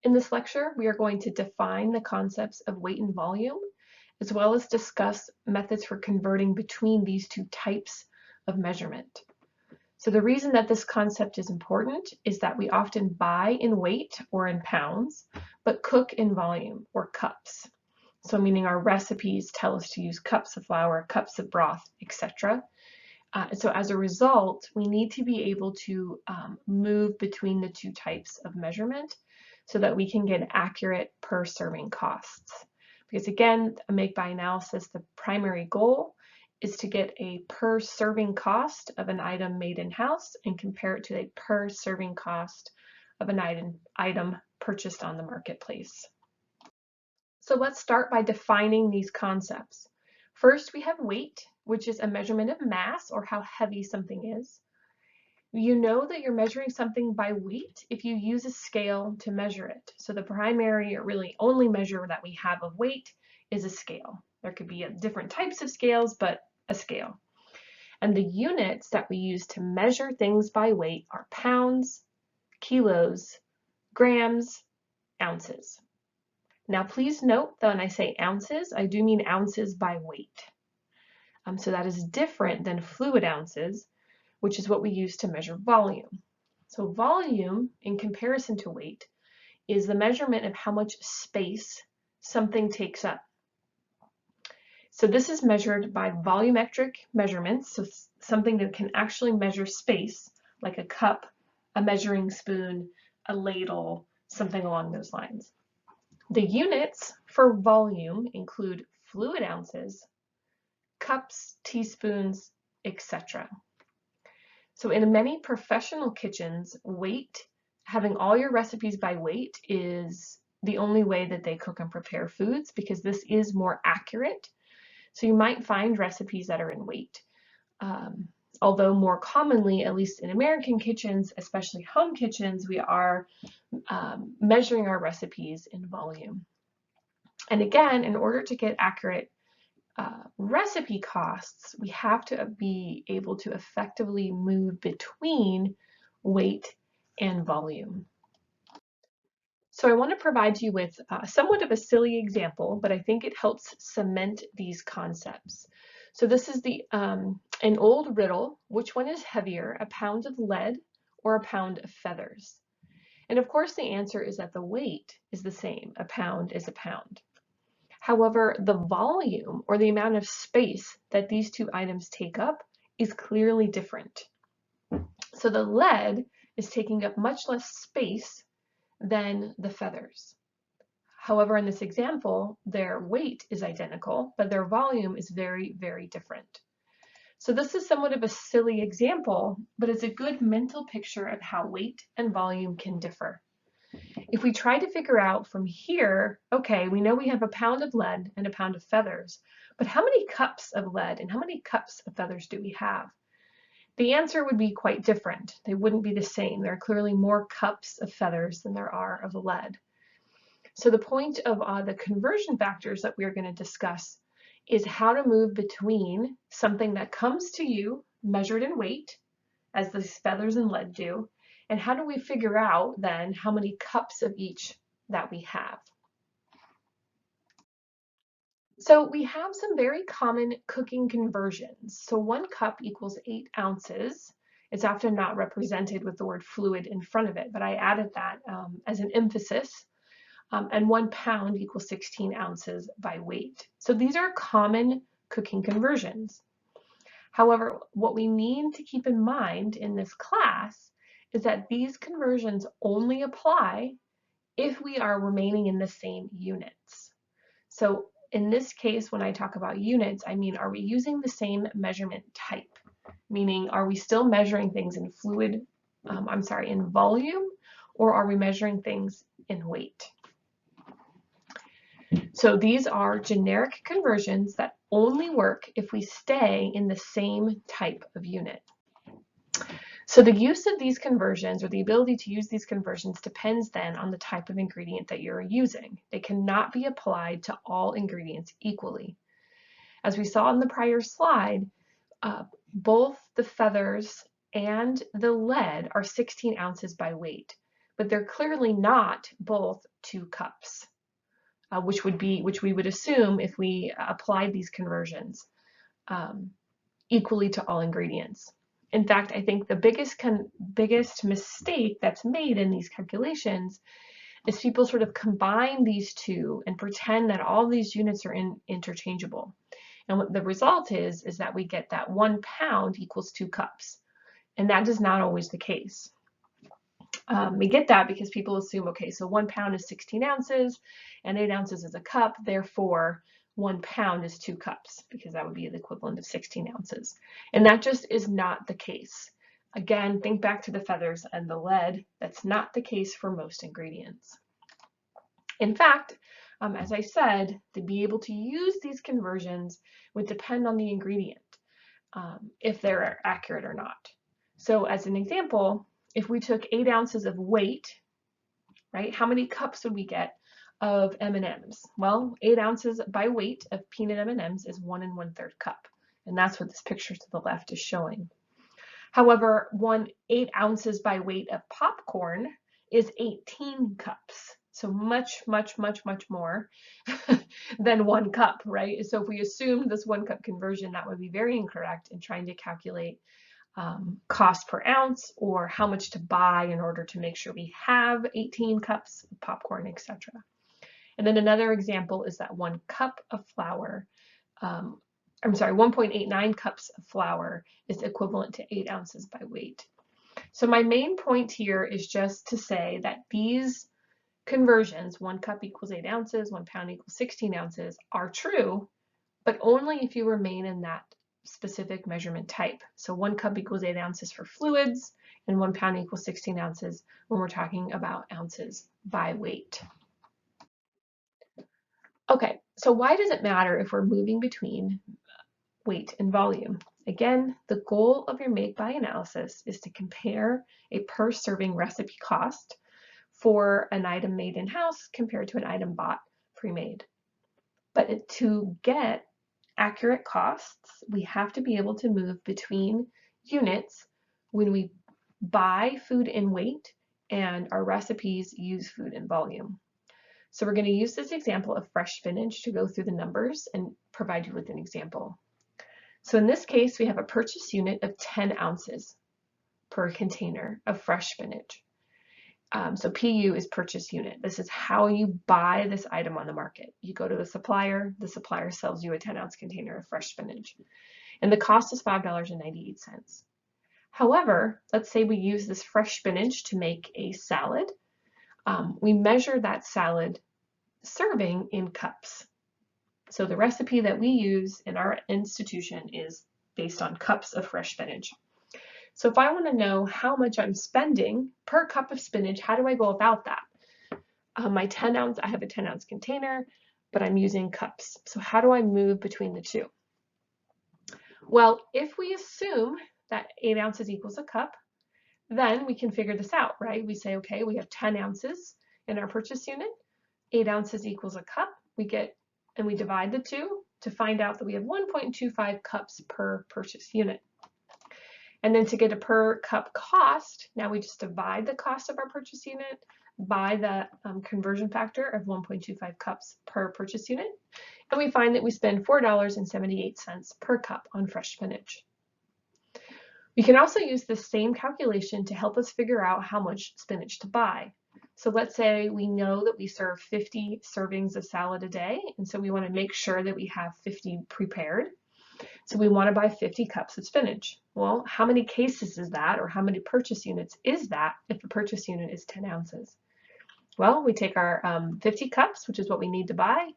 In this lecture, we are going to define the concepts of weight and volume, as well as discuss methods for converting between these two types of measurement. So the reason that this concept is important is that we often buy in weight or in pounds, but cook in volume or cups. So meaning our recipes tell us to use cups of flour, cups of broth, etc. So as a result, we need to be able to move between the two types of measurement so that we can get accurate per serving costs. Because again, a make-buy analysis, the primary goal is to get a per serving cost of an item made in-house and compare it to a per serving cost of an item purchased on the marketplace. So let's start by defining these concepts. First, we have weight, which is a measurement of mass or how heavy something is. You know that you're measuring something by weight if you use a scale to measure it. So the primary or really only measure that we have of weight is a scale. There could be different types of scales, but a scale. And the units that we use to measure things by weight are pounds, kilos, grams, ounces. Now please note that when I say ounces, I do mean ounces by weight. So that is different than fluid ounces, which is what we use to measure volume. So volume, in comparison to weight, is the measurement of how much space something takes up. So this is measured by volumetric measurements, so something that can actually measure space, like a cup, a measuring spoon, a ladle, something along those lines. The units for volume include fluid ounces, cups, teaspoons, etc. So in many professional kitchens, weight, having all your recipes by weight is the only way that they cook and prepare foods because this is more accurate. So you might find recipes that are in weight. Although more commonly, at least in American kitchens, especially home kitchens, we are measuring our recipes in volume. And again, in order to get accurate recipe costs, we have to be able to effectively move between weight and volume. So I want to provide you with somewhat of a silly example, but I think it helps cement these concepts. So this is an old riddle. Which one is heavier, a pound of lead or a pound of feathers? And of course the answer is that the weight is the same. A pound is a pound. However, the volume or the amount of space that these two items take up is clearly different. So the lead is taking up much less space than the feathers. However, in this example, their weight is identical, but their volume is very, very different. So this is somewhat of a silly example, but it's a good mental picture of how weight and volume can differ. If we try to figure out from here, okay, we know we have a pound of lead and a pound of feathers, but how many cups of lead and how many cups of feathers do we have? The answer would be quite different. They wouldn't be the same. There are clearly more cups of feathers than there are of lead. So the point of the conversion factors that we're going to discuss is how to move between something that comes to you measured in weight, as the feathers and lead do, and how do we figure out then how many cups of each that we have? So we have some very common cooking conversions. So 1 cup equals 8 ounces. It's often not represented with the word fluid in front of it, but I added that as an emphasis. And 1 pound equals 16 ounces by weight. So these are common cooking conversions. However, what we need to keep in mind in this class is that these conversions only apply if we are remaining in the same units. So in this case, when I talk about units, I mean, are we using the same measurement type? Meaning, are we still measuring things in in volume, or are we measuring things in weight? So these are generic conversions that only work if we stay in the same type of unit. So the use of these conversions, or the ability to use these conversions, depends then on the type of ingredient that you're using. They cannot be applied to all ingredients equally. As we saw in the prior slide, both the feathers and the lead are 16 ounces by weight, but they're clearly not both 2 cups, which we would assume if we applied these conversions equally to all ingredients. In fact, I think the biggest mistake that's made in these calculations is people sort of combine these two and pretend that all these units are interchangeable. And what the result is that we get that 1 pound equals 2 cups. And that is not always the case. We get that because people assume, okay, so 1 pound is 16 ounces and 8 ounces is a cup, therefore 1 pound is 2 cups, because that would be the equivalent of 16 ounces. And that just is not the case. Again, think back to the feathers and the lead. That's not the case for most ingredients. In fact, as I said, to be able to use these conversions would depend on the ingredient, if they're accurate or not. So as an example, if we took 8 ounces of weight, right, how many cups would we get of M&Ms? Well, 8 ounces by weight of peanut M&Ms is 1 1/3 cup. And that's what this picture to the left is showing. However, 8 ounces by weight of popcorn is 18 cups. So much, much, much, much more than 1 cup, right? So if we assume this 1 cup conversion, that would be very incorrect in trying to calculate cost per ounce or how much to buy in order to make sure we have 18 cups of popcorn, etc. And then another example is that 1 cup of flour, 1.89 cups of flour is equivalent to 8 ounces by weight. So my main point here is just to say that these conversions, 1 cup equals 8 ounces, 1 pound equals 16 ounces, are true, but only if you remain in that specific measurement type. So 1 cup equals 8 ounces for fluids, and 1 pound equals 16 ounces when we're talking about ounces by weight. Okay, so why does it matter if we're moving between weight and volume? Again, the goal of your make-buy analysis is to compare a per serving recipe cost for an item made in-house compared to an item bought pre-made. But to get accurate costs, we have to be able to move between units when we buy food in weight and our recipes use food in volume. So we're going to use this example of fresh spinach to go through the numbers and provide you with an example. So in this case, we have a purchase unit of 10 ounces per container of fresh spinach. So PU is purchase unit. This is how you buy this item on the market. You go to the supplier sells you a 10-ounce container of fresh spinach. And the cost is $5.98. However, let's say we use this fresh spinach to make a salad. We measure that salad serving in cups. So the recipe that we use in our institution is based on cups of fresh spinach. So if I want to know how much I'm spending per cup of spinach, how do I go about that? I have a 10-ounce container, but I'm using cups. So how do I move between the two? Well, if we assume that 8 ounces equals a cup, then we can figure this out, right? We say, okay, we have 10 ounces in our purchase unit, 8 ounces equals a cup. We divide the two to find out that we have 1.25 cups per purchase unit. And then to get a per cup cost, now we just divide the cost of our purchase unit by the conversion factor of 1.25 cups per purchase unit. And we find that we spend $4.78 per cup on fresh spinach. We can also use the same calculation to help us figure out how much spinach to buy. So let's say we know that we serve 50 servings of salad a day, and so we want to make sure that we have 50 prepared. So we want to buy 50 cups of spinach. Well, how many cases is that, or how many purchase units is that if the purchase unit is 10 ounces? Well, we take our 50 cups, which is what we need to buy,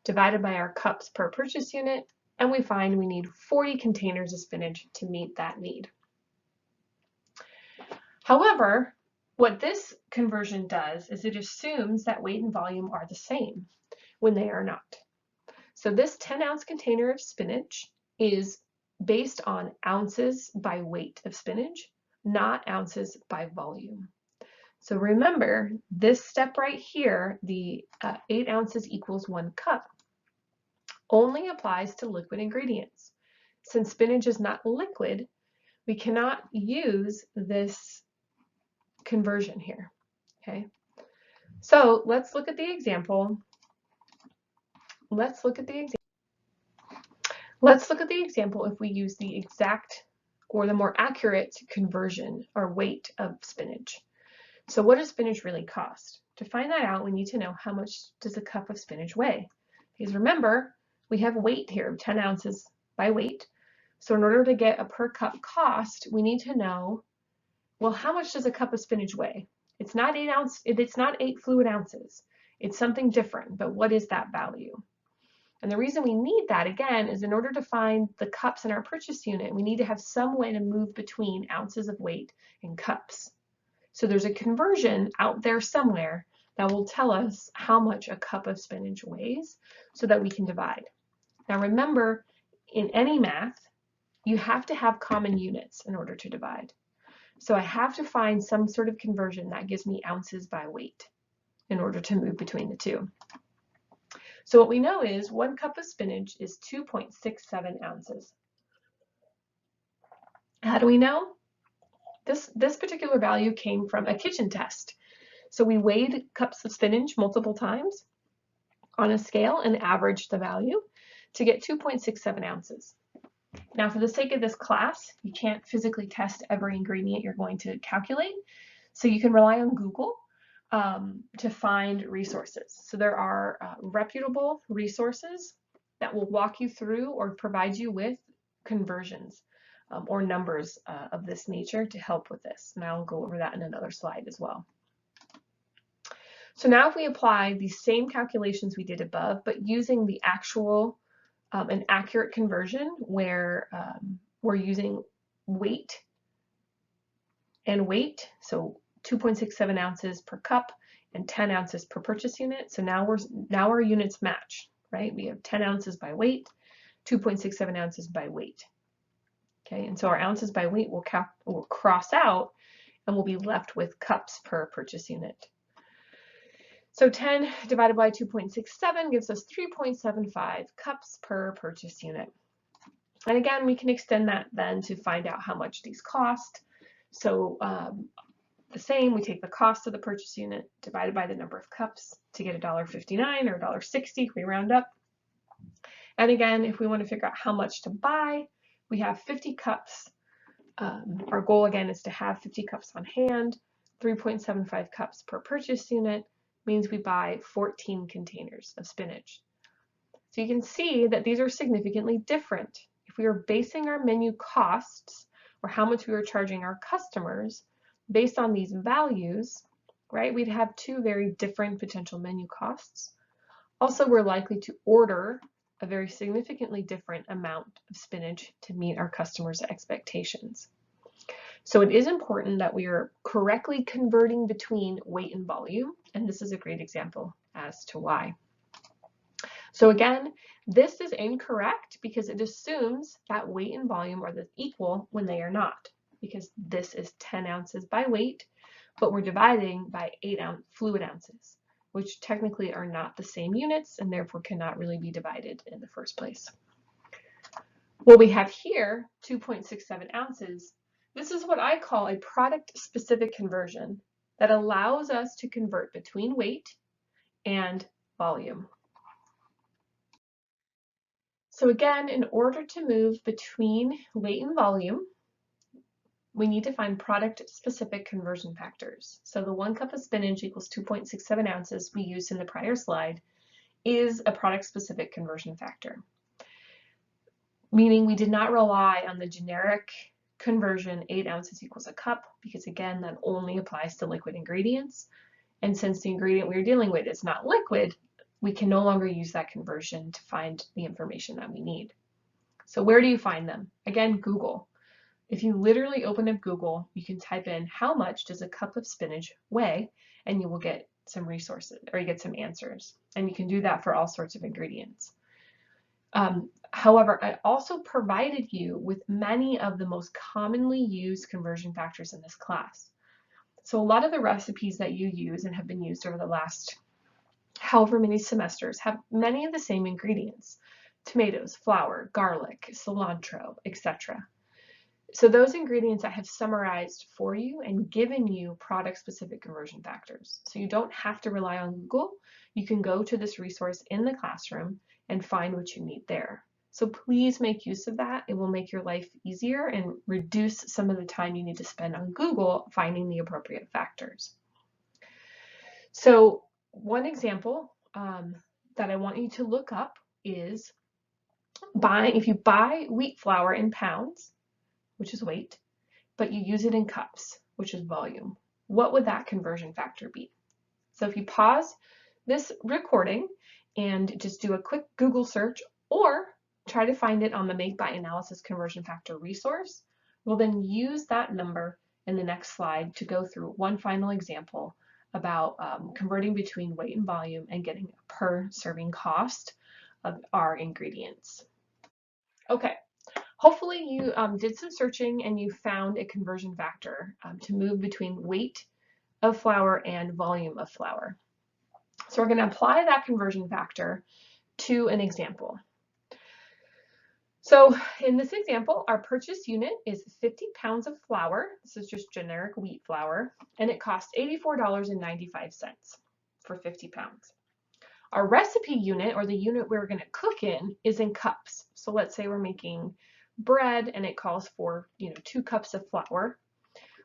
divided by our cups per purchase unit, and we find we need 40 containers of spinach to meet that need. However, what this conversion does is it assumes that weight and volume are the same when they are not. So this 10-ounce container of spinach is based on ounces by weight of spinach, not ounces by volume. So remember, this step right here, the 8 ounces equals 1 cup, only applies to liquid ingredients. Since spinach is not liquid, we cannot use this conversion here. Okay, so let's look at the example. Let's look at the example if we use the exact or the more accurate conversion or weight of spinach. So what does spinach really cost? To find that out, we need to know how much does a cup of spinach weigh? Because remember, we have weight here of 10 ounces by weight. So in order to get a per cup cost, we need to know, well, how much does a cup of spinach weigh? It's not 8 fluid ounces. It's something different, but what is that value? And the reason we need that, again, is in order to find the cups in our purchase unit, we need to have some way to move between ounces of weight and cups. So there's a conversion out there somewhere that will tell us how much a cup of spinach weighs so that we can divide. Now remember, in any math, you have to have common units in order to divide. So I have to find some sort of conversion that gives me ounces by weight in order to move between the two. So what we know is 1 cup of spinach is 2.67 ounces. How do we know? This particular value came from a kitchen test. So we weighed cups of spinach multiple times on a scale and averaged the value to get 2.67 ounces. Now, for the sake of this class, you can't physically test every ingredient you're going to calculate, so you can rely on Google to find resources. So there are reputable resources that will walk you through or provide you with conversions or numbers of this nature to help with this. And I'll go over that in another slide as well. So now if we apply the same calculations we did above, but using the actual an accurate conversion where we're using weight and weight, so 2.67 ounces per cup and 10 ounces per purchase unit. So now our units match, right? We have 10 ounces by weight, 2.67 ounces by weight. Okay, and so our ounces by weight will cross out and we'll be left with cups per purchase unit. So 10 divided by 2.67 gives us 3.75 cups per purchase unit. And again, we can extend that then to find out how much these cost. So the same, we take the cost of the purchase unit divided by the number of cups to get $1.59 or $1.60 if we round up. And again, if we want to figure out how much to buy, we have 50 cups. Our goal again is to have 50 cups on hand. 3.75 cups per purchase unit means we buy 14 containers of spinach. So you can see that these are significantly different. If we were basing our menu costs or how much we were charging our customers based on these values, right, we'd have two very different potential menu costs. Also, we're likely to order a very significantly different amount of spinach to meet our customers' expectations. So it is important that we are correctly converting between weight and volume, and this is a great example as to why. So again, this is incorrect because it assumes that weight and volume are equal when they are not, because this is 10 ounces by weight, but we're dividing by 8 fluid ounces, which technically are not the same units and therefore cannot really be divided in the first place. What we have here, 2.67 ounces, this is what I call a product-specific conversion that allows us to convert between weight and volume. So again, in order to move between weight and volume, we need to find product-specific conversion factors. So the 1 cup of spinach equals 2.67 ounces we used in the prior slide is a product-specific conversion factor, meaning we did not rely on the generic conversion 8 ounces equals a cup, because again, that only applies to liquid ingredients. And since the ingredient we're dealing with is not liquid, we can no longer use that conversion to find the information that we need. So where do you find them? Again, Google. If you literally open up Google, you can type in how much does a cup of spinach weigh, and you will get some resources, or you get some answers. And you can do that for all sorts of ingredients. However, I also provided you with many of the most commonly used conversion factors in this class. So a lot of the recipes that you use and have been used over the last however many semesters have many of the same ingredients: tomatoes, flour, garlic, cilantro, etc. So those ingredients I have summarized for you and given you product-specific conversion factors. So you don't have to rely on Google. You can go to this resource in the classroom and find what you need there. So please make use of that. It will make your life easier and reduce some of the time you need to spend on Google finding the appropriate factors. So one example that I want you to look up is if you buy wheat flour in pounds, which is weight, but you use it in cups, which is volume, what would that conversion factor be? So if you pause this recording and just do a quick Google search or try to find it on the Make by Analysis conversion factor resource, we'll then use that number in the next slide to go through one final example about converting between weight and volume and getting a per serving cost of our ingredients. Okay, hopefully you did some searching and you found a conversion factor to move between weight of flour and volume of flour. So we're going to apply that conversion factor to an example. So in this example, our purchase unit is 50 pounds of flour. This is just generic wheat flour, and it costs $84.95 for 50 pounds. Our recipe unit, or the unit we're going to cook in, is in cups. So let's say we're making bread and it calls for 2 cups of flour.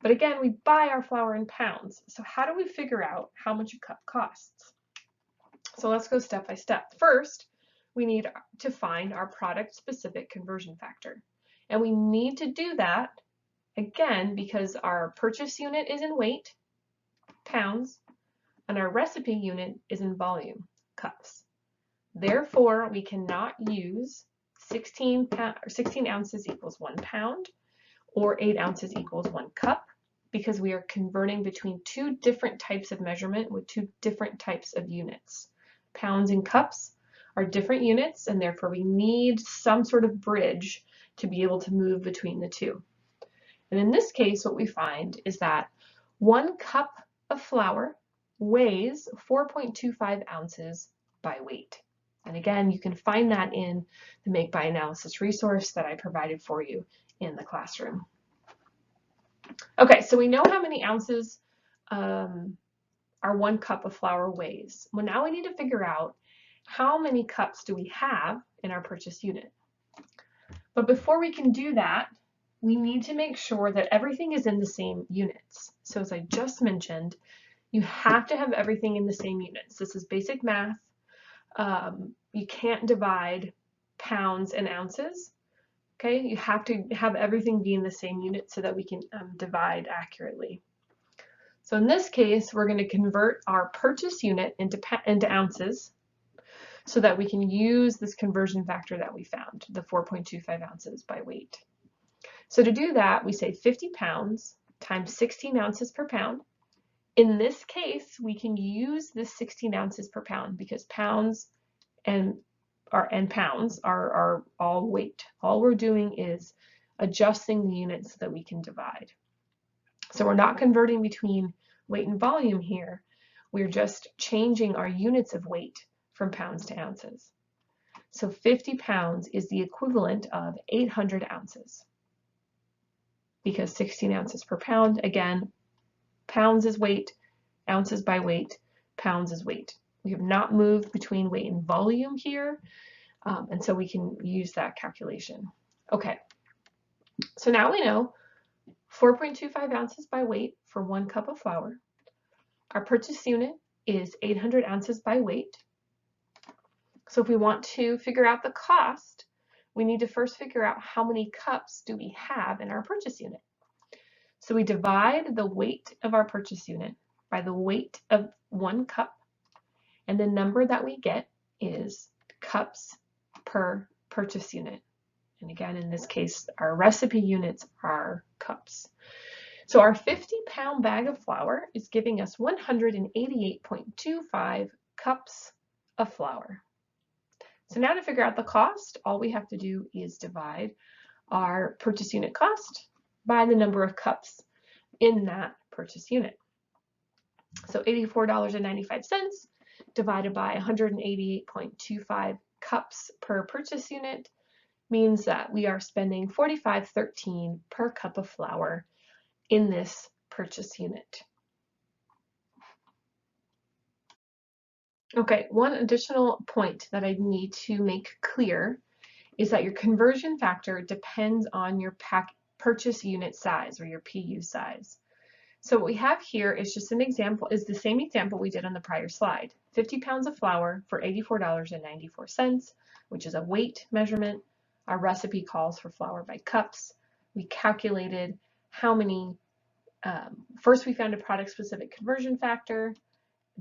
But again, we buy our flour in pounds. So how do we figure out how much a cup costs? So let's go step by step. First, we need to find our product-specific conversion factor. And we need to do that, again, because our purchase unit is in weight, pounds, and our recipe unit is in volume, cups. Therefore, we cannot use 16 ounces equals 1 pound or 8 ounces equals 1 cup, because we are converting between 2 different types of measurement with 2 different types of units. Pounds and cups are different units, and therefore we need some sort of bridge to be able to move between the two. And in this case, what we find is that 1 cup of flour weighs 4.25 ounces by weight. And again, you can find that in the Make by Analysis resource that I provided for you in the classroom. Okay, so we know how many ounces our 1 cup of flour weighs. Well, now we need to figure out how many cups do we have in our purchase unit. But before we can do that, we need to make sure that everything is in the same units. So as I just mentioned, you have to have everything in the same units. This is basic math. You can't divide pounds and ounces. Okay, you have to have everything be in the same unit so that we can divide accurately. So in this case, we're going to convert our purchase unit into ounces so that we can use this conversion factor that we found, the 4.25 ounces by weight. So to do that, we say 50 pounds times 16 ounces per pound. In this case, we can use this 16 ounces per pound because pounds and pounds are all weight. All we're doing is adjusting the units so that we can divide. So we're not converting between weight and volume here. We're just changing our units of weight from pounds to ounces. So 50 pounds is the equivalent of 800 ounces because 16 ounces per pound, again, pounds is weight, ounces by weight, pounds is weight. We have not moved between weight and volume here, and so we can use that calculation. Okay, so now we know 4.25 ounces by weight for 1 cup of flour. Our purchase unit is 800 ounces by weight. So if we want to figure out the cost, we need to first figure out how many cups do we have in our purchase unit. So we divide the weight of our purchase unit by the weight of 1 cup, and the number that we get is cups per purchase unit. And again, in this case, our recipe units are cups. So our 50-pound bag of flour is giving us 188.25 cups of flour. So now to figure out the cost, all we have to do is divide our purchase unit cost by the number of cups in that purchase unit. So $84.95 divided by 188.25 cups per purchase unit means that we are spending $45.13 per cup of flour in this purchase unit. Okay, one additional point that I need to make clear is that your conversion factor depends on your purchase unit size, or your PU size. So what we have here is just an example, is the same example we did on the prior slide. 50 pounds of flour for $84.94, which is a weight measurement. Our recipe calls for flour by cups. We calculated how many, first we found a product specific conversion factor,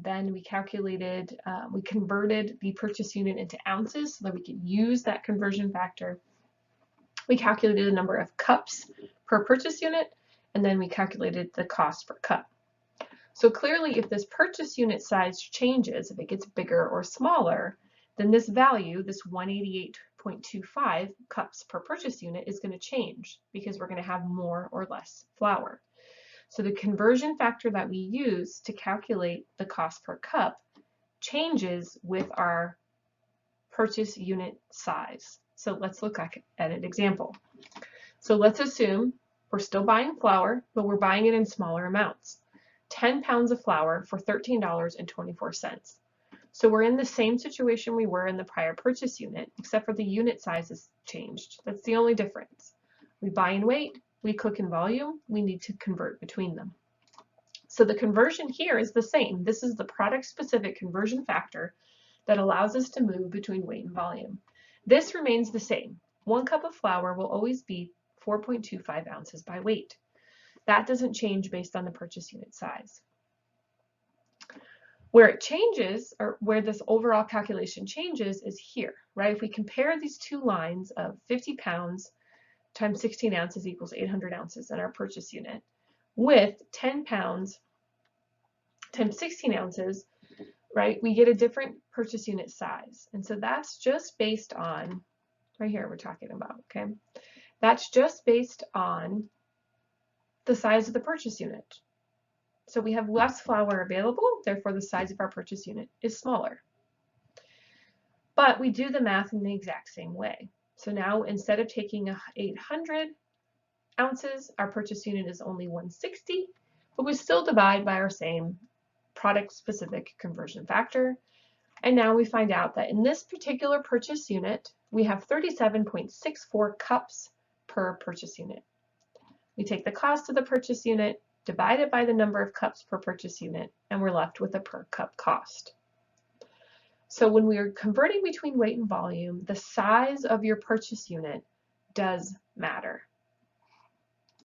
then we calculated, we converted the purchase unit into ounces so that we could use that conversion factor. We calculated the number of cups per purchase unit, and then we calculated the cost per cup. So clearly, if this purchase unit size changes, if it gets bigger or smaller, then this value, this 188.25 cups per purchase unit, is going to change because we're going to have more or less flour. So the conversion factor that we use to calculate the cost per cup changes with our purchase unit size. So let's look at an example. So let's assume we're still buying flour, but we're buying it in smaller amounts. 10 pounds of flour for $13.24. So we're in the same situation we were in the prior purchase unit, except for the unit size has changed. That's the only difference. We buy in weight, we cook in volume, we need to convert between them. So the conversion here is the same. This is the product-specific conversion factor that allows us to move between weight and volume. This remains the same. 1 cup of flour will always be 4.25 ounces by weight. That doesn't change based on the purchase unit size. Where it changes, or where this overall calculation changes, is here, right? If we compare these two lines of 50 pounds times 16 ounces equals 800 ounces in our purchase unit, with 10 pounds times 16 ounces, right, we get a different purchase unit size. And so that's just based on, right here we're talking about, okay? That's just based on the size of the purchase unit. So we have less flour available, therefore the size of our purchase unit is smaller. But we do the math in the exact same way. So now instead of taking 800 ounces, our purchase unit is only 160, but we still divide by our same product-specific conversion factor. And now we find out that in this particular purchase unit, we have 37.64 cups per purchase unit. We take the cost of the purchase unit, divide it by the number of cups per purchase unit, and we're left with a per cup cost. So when we are converting between weight and volume, the size of your purchase unit does matter.